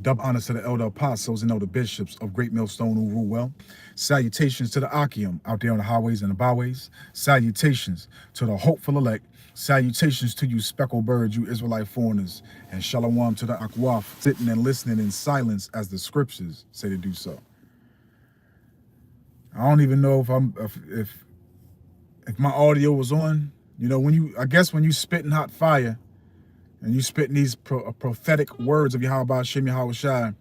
Double honors to the elder apostles and elder bishops of Great Millstone who rule well. Salutations to the Akim out there on the highways and the byways. Salutations to the hopeful elect. Salutations to you speckled birds, you Israelite foreigners. And shalom to the Akwaf, sitting and listening in silence as the scriptures say to do so. I don't even know if my audio was on. You know, I guess when you spitting hot fire, and you spitting these prophetic words of Yahawadah, Shem Yahawadah,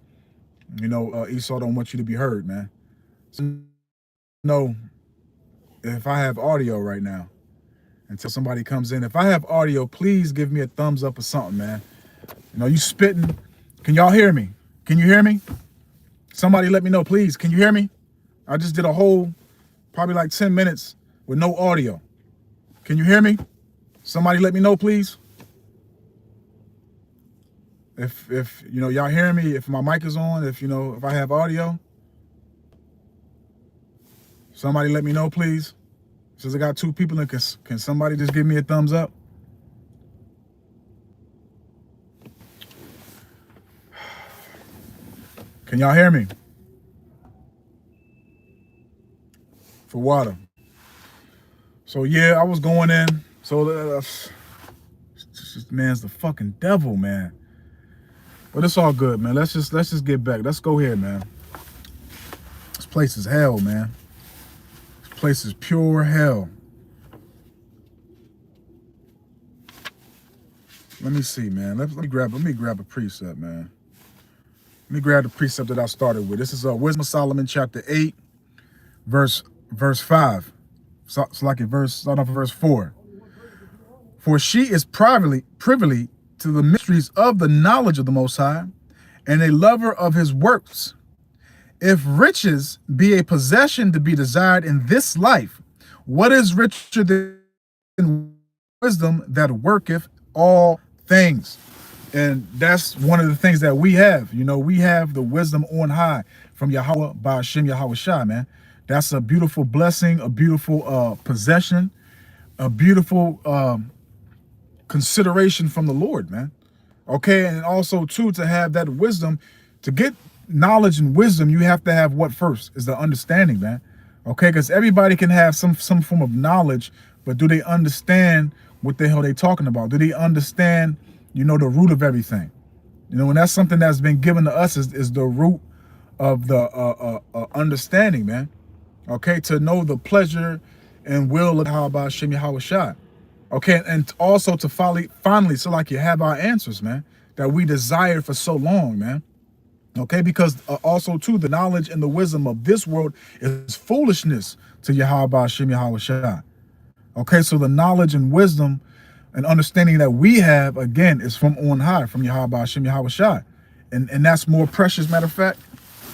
you know, Esau don't want you to be heard, man. So, no, if I have audio right now, until somebody comes in, if I have audio, please give me a thumbs up or something, man. You know, you spitting. Can y'all hear me? Can you hear me? Somebody let me know, please. Can you hear me? I just did a whole, probably like 10 minutes with no audio. Can you hear me? Somebody let me know, please. If you know, y'all hearing me, if my mic is on, if I have audio, somebody let me know, please. Since I got two people, and can somebody just give me a thumbs up? Can y'all hear me? For water. So yeah, I was going in. So this man's the fucking devil, man. But it's all good, man. Let's just get back. Let's go here, man. This place is hell, man. This place is pure hell. Let me see, man. Let me grab a precept, man. Let me grab the precept that I started with. This is Wisdom of Solomon, chapter 8, verse 5. So like start off at verse 4. For she is privy to the mysteries of the knowledge of the Most High, and a lover of his works. If riches be a possession to be desired in this life, what is richer than wisdom that worketh all things? And that's one of the things that we have. You know, we have the wisdom on high from Yahawadah by Shem Yahawadah, man. That's a beautiful blessing, a beautiful possession, a beautiful consideration from the Lord, man. Okay, and also too, to have that wisdom, to get knowledge and wisdom, you have to have what first? Is the understanding, man. Okay, because everybody can have some form of knowledge, but do they understand what the hell they talking about? Do they understand, you know, the root of everything? You know, and that's something that's been given to us is the root of the understanding, man. Okay, to know the pleasure and will of Yahawadah Shem Yahawadah. Okay, and also to finally, so like you have our answers, man, that we desired for so long, man. Okay, because also too, the knowledge and the wisdom of this world is foolishness to Yahawadah Shem Yahawadah. Okay, so the knowledge and wisdom and understanding that we have, again, is from on high, from Yahawadah Shem Yahawadah. And that's more precious. Matter of fact,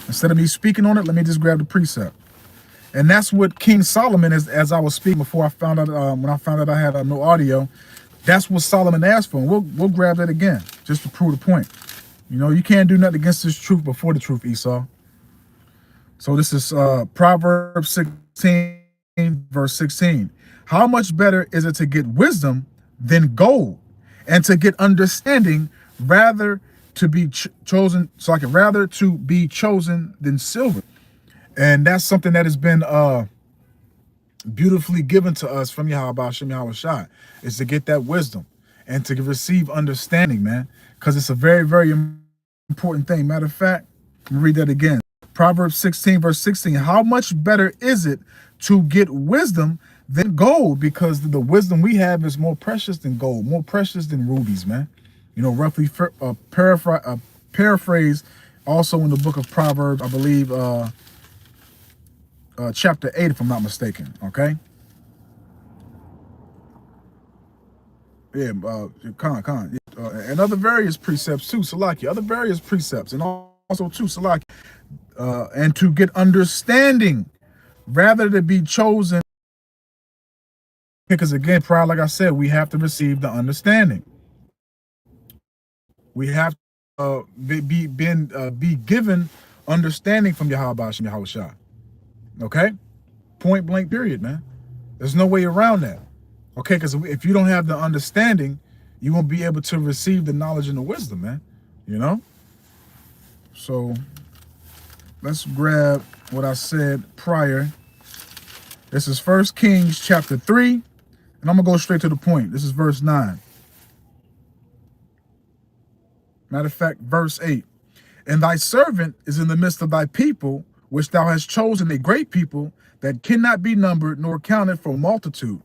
instead of me speaking on it, let me just grab the precept. And that's what King Solomon, as I was speaking before I found out, when I found out I had no audio, that's what Solomon asked for. And we'll grab that again, just to prove the point. You know, you can't do nothing against this truth before the truth, Esau. So this is Proverbs 16, verse 16. How much better is it to get wisdom than gold, and to get understanding rather to be chosen, rather to be chosen than silver. And that's something that has been beautifully given to us from Yahawadah Shem Yahawadah, is to get that wisdom and to receive understanding, man, because it's a very, very important thing. Matter of fact, let me read that again. Proverbs 16, verse 16. How much better is it to get wisdom than gold? Because the wisdom we have is more precious than gold, more precious than rubies, man. You know, roughly paraphrase also in the book of Proverbs, I believe, chapter 8, if I'm not mistaken. Okay. Yeah, and other various precepts too, Salaki. Other various precepts, and also too, Salaki, and to get understanding, rather to be chosen. Because again, prior, like I said, we have to receive the understanding. We have to be given understanding from Yahawadah Shem Yahawadah. Okay, point blank, period, man. There's no way around that. Okay, because if you don't have the understanding, you won't be able to receive the knowledge and the wisdom, man. You know. So let's grab what I said prior. This is 1 Kings chapter 3, and I'm going to go straight to the point. This is verse 9. Matter of fact, verse 8. And thy servant is in the midst of thy people, which thou hast chosen, a great people that cannot be numbered nor counted for multitude.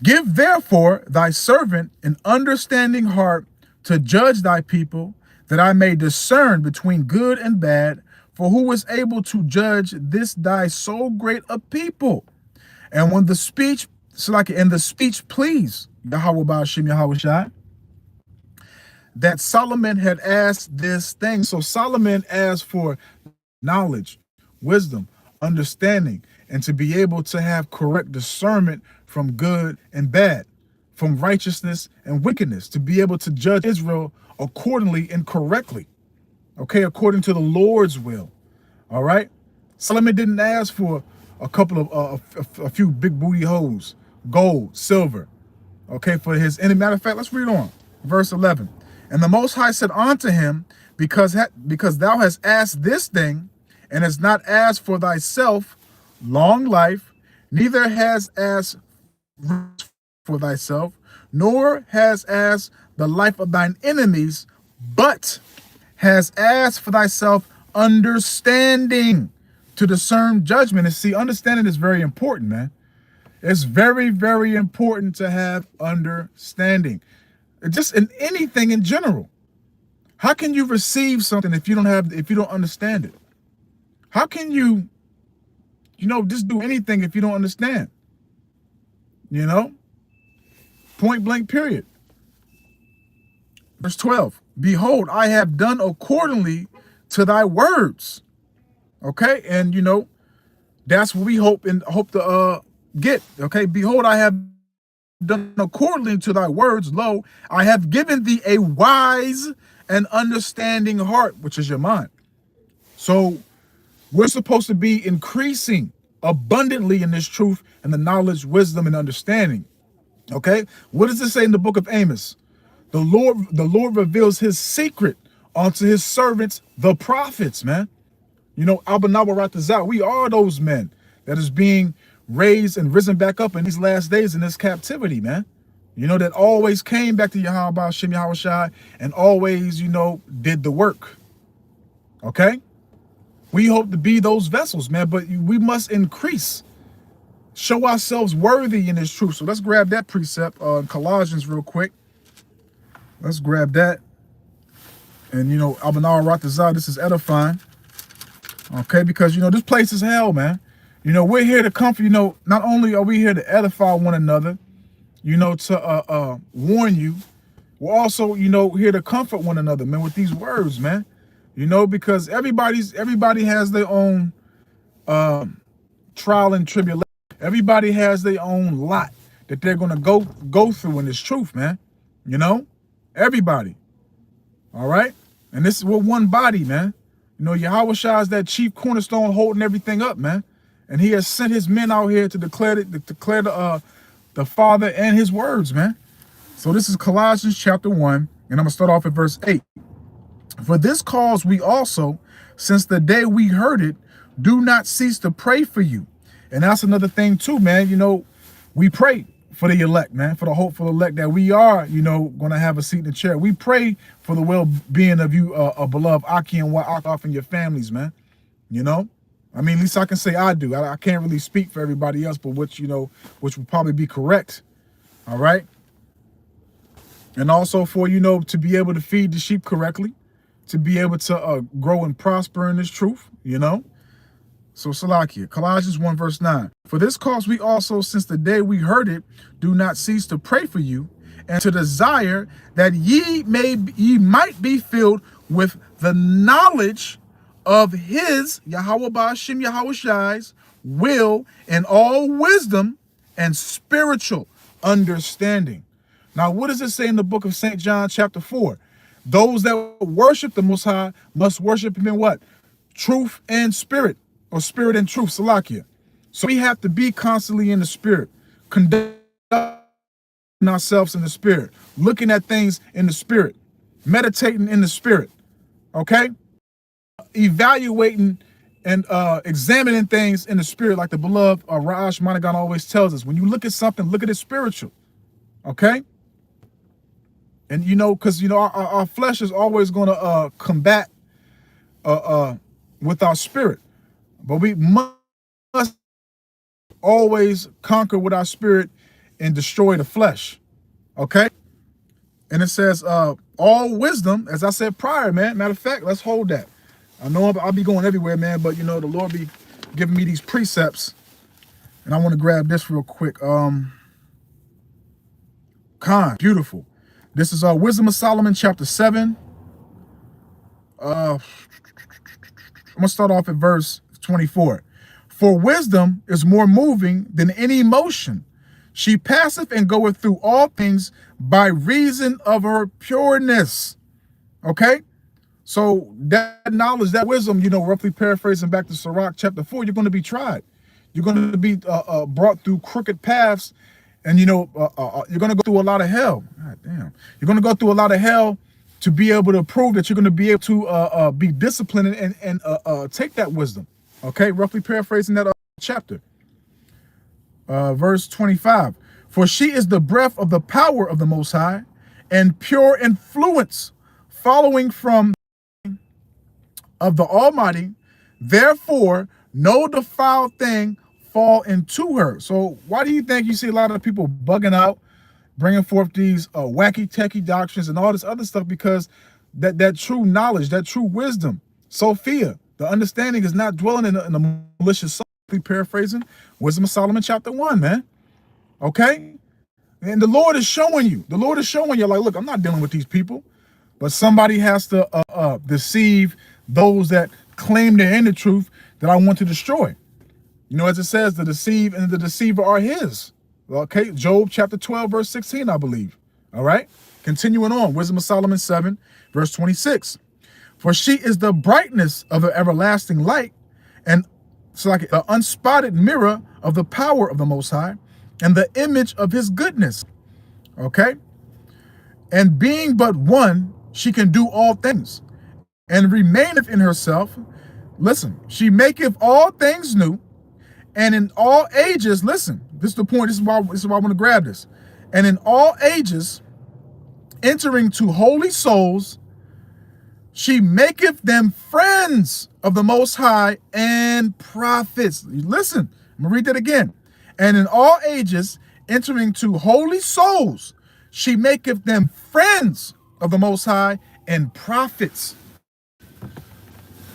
Give therefore thy servant an understanding heart to judge thy people, that I may discern between good and bad. For who is able to judge this thy so great a people? And when the speech, pleased Yahawadah YaAiz, that Solomon had asked this thing. So Solomon asked for knowledge, wisdom, understanding, and to be able to have correct discernment from good and bad, from righteousness and wickedness, to be able to judge Israel accordingly and correctly, okay, according to the Lord's will. All right. Solomon didn't ask for a couple of a few big booty hoes, gold, silver, okay, for his enemy. Matter of fact, let's read on. Verse 11. And the Most High said unto him, because thou hast asked this thing, and hast not asked for thyself long life, neither has asked for thyself, nor has asked the life of thine enemies, but has asked for thyself understanding to discern judgment. And see, understanding is very important, man. It's very, very important to have understanding. Just in anything in general. How can you receive something if you don't understand it? How can you just do anything if you don't understand? Point blank, period. Verse 12. Behold, I have done accordingly to thy words. Okay, and that's what we hope to get. Okay, behold, I have done accordingly to thy words. Lo, I have given thee a wise and understanding heart, which is your mind. So we're supposed to be increasing abundantly in this truth and the knowledge, wisdom, and understanding. Okay, what does it say in the book of Amos? The Lord reveals his secret unto his servants, the prophets, man. YaHawadah, we are those men that is being raised and risen back up in these last days in this captivity, man. That always came back to Yahawadah YaAiz and always, did the work. Okay? We hope to be those vessels, man, but we must increase. Show ourselves worthy in this truth. So let's grab that precept, Colossians, real quick. Let's grab that. And, YaHawadah, this is edifying. Okay, because, this place is hell, man. We're here to comfort, not only are we here to edify one another, to warn you, we're also, here to comfort one another, man, with these words, man. Because everybody has their own trial and tribulation. Everybody has their own lot that they're going to go through in this truth, man. Everybody. All right? And we're one body, man. Yahawadah is that chief cornerstone holding everything up, man. And he has sent his men out here to declare the Father and his words, man. So this is Colossians chapter 1, and I'm going to start off at verse 8. For this cause we also, since the day we heard it, do not cease to pray for you. And that's another thing too, man. We pray for the elect, man, for the hopeful elect that we are, going to have a seat in the chair. We pray for the well-being of you, beloved Aki and Wa'akaf and your families, man. At least I can say I do. I can't really speak for everybody else, but which would probably be correct. All right. And also for, to be able to feed the sheep correctly, to be able to grow and prosper in this truth, So Salakia, Colossians 1 verse 9. For this cause we also, since the day we heard it, do not cease to pray for you, and to desire that ye might be filled with the knowledge of his Yahawadah YaAiz will and all wisdom and spiritual understanding. Now, what does it say in the book of St. John chapter 4? Those that worship the Most High must worship him in what? Truth and spirit, or spirit and truth, Salakia. So we have to be constantly in the spirit, conducting ourselves in the spirit, looking at things in the spirit, meditating in the spirit, okay? evaluating and examining things in the spirit, like the beloved Raj Managan always tells us. When you look at something, look at it spiritual, okay? And because our flesh is always going to combat with our spirit, but we must always conquer with our spirit and destroy the flesh, okay? And it says all wisdom, as I said prior, man. Matter of fact, let's hold that. I know I'll be going everywhere, man, but the Lord be giving me these precepts, and I want to grab this real quick. Beautiful. This is Wisdom of Solomon, chapter 7. I'm gonna start off at verse 24. For wisdom is more moving than any emotion. She passeth and goeth through all things by reason of her pureness. Okay? So that knowledge, that wisdom, roughly paraphrasing back to Sirach chapter 4, you're going to be tried. You're going to be brought through crooked paths, and you're going to go through a lot of hell. God damn. You're going to go through a lot of hell to be able to prove that you're going to be able to be disciplined and take that wisdom. Okay, roughly paraphrasing that chapter. Verse 25. For she is the breath of the power of the Most High, and pure influence following from of the Almighty. Therefore, no defiled thing fall into her. So why do you think you see a lot of people bugging out, bringing forth these wacky techie doctrines and all this other stuff? Because that true knowledge, that true wisdom, Sophia, the understanding is not dwelling in a malicious soul. Paraphrasing Wisdom of Solomon chapter 1, man. Okay? And the Lord is showing you. The Lord is showing you, like, look, I'm not dealing with these people. But somebody has to deceive those that claim they're in the truth that I want to destroy. As it says, the deceive and the deceiver are his. Okay, Job chapter 12, verse 16, I believe. All right, continuing on, Wisdom of Solomon 7, verse 26. For she is the brightness of the everlasting light, and it's like an unspotted mirror of the power of the Most High, and the image of his goodness. Okay, and being but one, she can do all things, and remaineth in herself. Listen, she maketh all things new, and in all ages, listen, this is the point, this is why I want to grab this. And in all ages, entering to holy souls, she maketh them friends of the Most High and prophets. Listen, I'm gonna read that again. And in all ages, entering to holy souls, she maketh them friends of the Most High and prophets.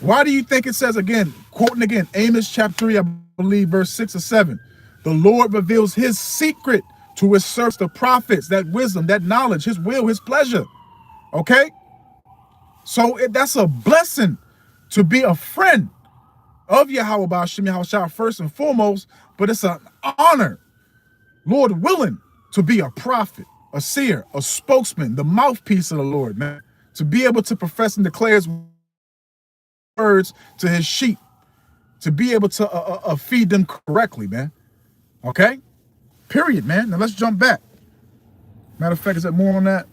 Why do you think it says again, quoting again, Amos chapter 3, I believe, verse 6 or 7, the Lord reveals his secret to his servants, the prophets, that wisdom, that knowledge, his will, his pleasure. Okay? So that's a blessing to be a friend of Yahawadah first and foremost, but it's an honor, Lord willing, to be a prophet, a seer, a spokesman, the mouthpiece of the Lord, man, to be able to profess and declare his words to his sheep, to be able to feed them correctly, man. Okay? Period, man. Now let's jump back. Matter of fact, is there more on that?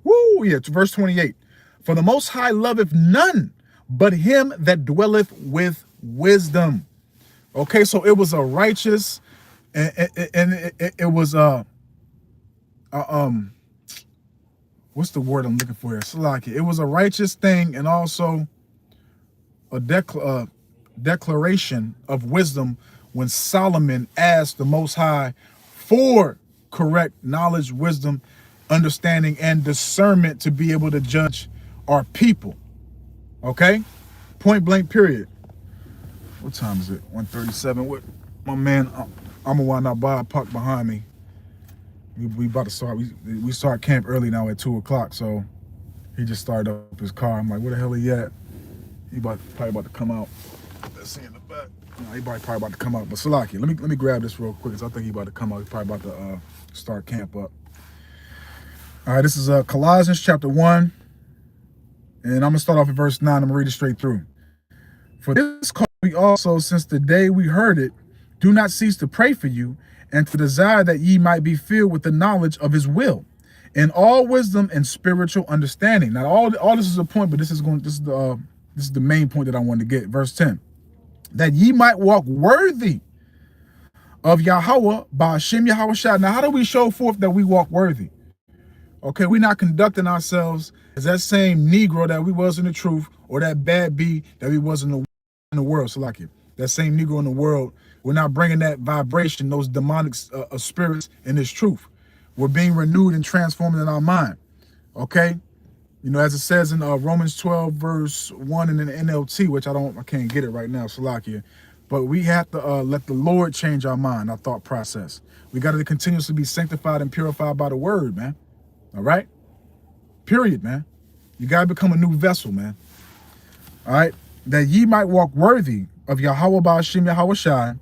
Woo, yeah, to verse 28. For the Most High loveth none but him that dwelleth with wisdom. Okay, so it was a righteous, and it was what's the word I'm looking for here? Salaki. It was a righteous thing, and also a declaration of wisdom when Solomon asked the Most High for correct knowledge, wisdom, understanding, and discernment to be able to judge our people. Okay? Point blank, period. What time is it? 1:37. What, my man, I'm gonna wind up by a park behind me. We about to start. We start camp early now at 2 o'clock, so he just started up his car. I'm like, where the hell he at? He probably about to come out. Let's see in the back. No, he probably about to come out. But Salaki, let me grab this real quick, because I think he about to come out. He's probably about to start camp up. All right, this is Colossians chapter 1, and I'm gonna start off at verse 9. I'm gonna read it straight through. For this cause we also, since the day we heard it, do not cease to pray for you, and to desire that ye might be filled with the knowledge of his will, in all wisdom and spiritual understanding. Now, all this is a point, but this is the main point that I want to get. Verse 10, that ye might walk worthy of Yahawadah by Hashem Yahawadah. Now, how do we show forth that we walk worthy? Okay, we're not conducting ourselves as that same Negro that we was in the truth, or that bad bee that we was in the world. So like it, that same Negro in the world, we're not bringing that vibration, those demonic spirits in this truth. We're being renewed and transformed in our mind. Okay, you know, as it says in Romans 12 verse 1 in the NLT, which I can't get it right now, Salakia. But we have to let the Lord change our mind, our thought process. We got to continuously be sanctified and purified by the word, man. All right? Period, man. You got to become a new vessel, man. All right? That ye might walk worthy of Yahawadah by Hashem Yahawadah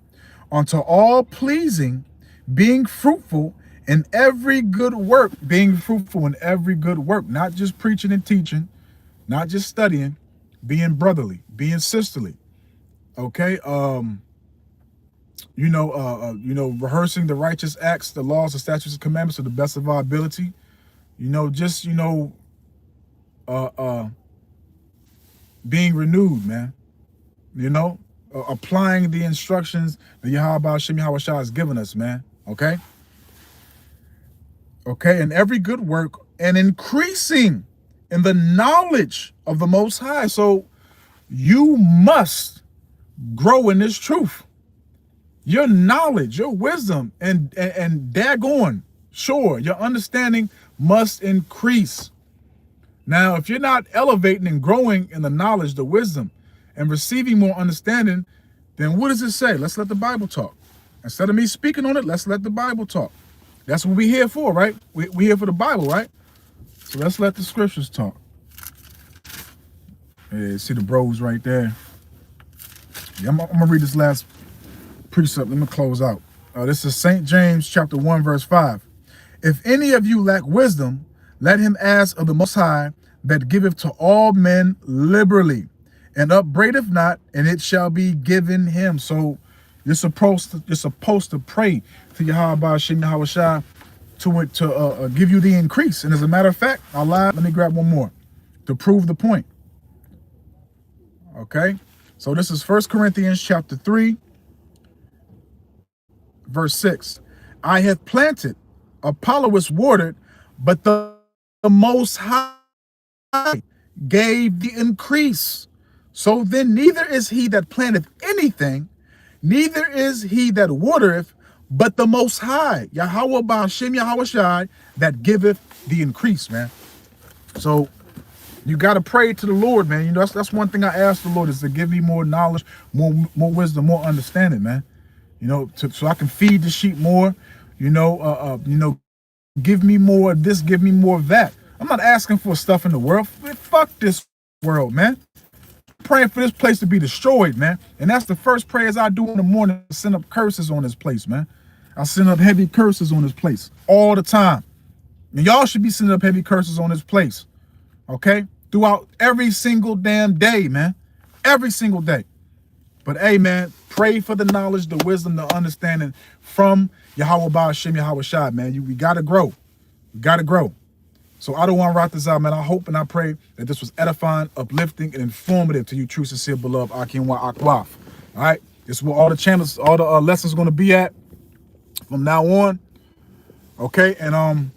unto all pleasing, being fruitful in every good work. Being fruitful in every good work. Not just preaching and teaching. Not just studying. Being brotherly. Being sisterly. Okay? Rehearsing the righteous acts, the laws, the statutes, and commandments to the best of our ability. Being renewed, man. Applying the instructions that Yahawadah Hashem Yahawadah has given us, man. Okay? Okay, and every good work, and increasing in the knowledge of the Most High. So you must grow in this truth. Your knowledge, your wisdom, and daggone, sure, your understanding must increase. Now, if you're not elevating and growing in the knowledge, the wisdom, and receiving more understanding, then what does it say? Let's let the Bible talk. Instead of me speaking on it, let's let the Bible talk. That's what we're here for, right? We're here for the Bible, right? So let's let the scriptures talk. Hey, see the bros right there. Yeah, I'm going to read this last precept. Let me close out. This is St. James chapter 1, verse 5. If any of you lack wisdom, let him ask of the Most High, that giveth to all men liberally, and upbraideth not, and it shall be given him. So you're supposed to pray to Yahawadah Hashem Yahawadah to give you the increase. And as a matter of fact, let me grab one more to prove the point. Okay, so this is 1 Corinthians chapter 3, verse 6. I have planted, Apollos watered, but the Most High gave the increase. So then neither is he that planteth anything, neither is he that watereth, but the Most High, Yahawadah by Hashem Yahawadah, that giveth the increase, man. So you got to pray to the Lord, man. That's one thing I ask the Lord, is to give me more knowledge, more wisdom, more understanding, man. So I can feed the sheep more. Give me more of this, give me more of that. I'm not asking for stuff in the world. Fuck this world, man. I'm praying for this place to be destroyed, man. And that's the first prayers I do in the morning. I send up curses on this place, man. I send up heavy curses on this place all the time. And y'all should be sending up heavy curses on this place. Okay? Throughout every single damn day, man. Every single day. But hey, man, pray for the knowledge, the wisdom, the understanding from Yahawadah Hashem Yahawadah, man. We got to grow. We got to grow. So I don't want to write this out, man. I hope and I pray that this was edifying, uplifting, and informative to you, true, sincere, beloved Akim Akwath. All right? This is where all the channels, all the lessons are going to be at from now on. Okay? And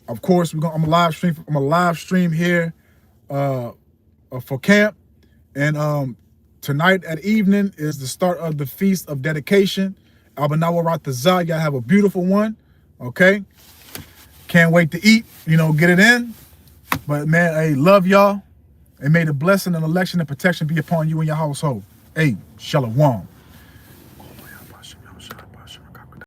of course, I'm a live stream. I'm a live stream here for camp. And tonight at evening is the start of the Feast of Dedication. Abanawa Ratazah. Y'all have a beautiful one. Okay? Can't wait to eat, get it in. But man, hey, love y'all. And may the blessing and election and protection be upon you and your household. Hey, Shalom.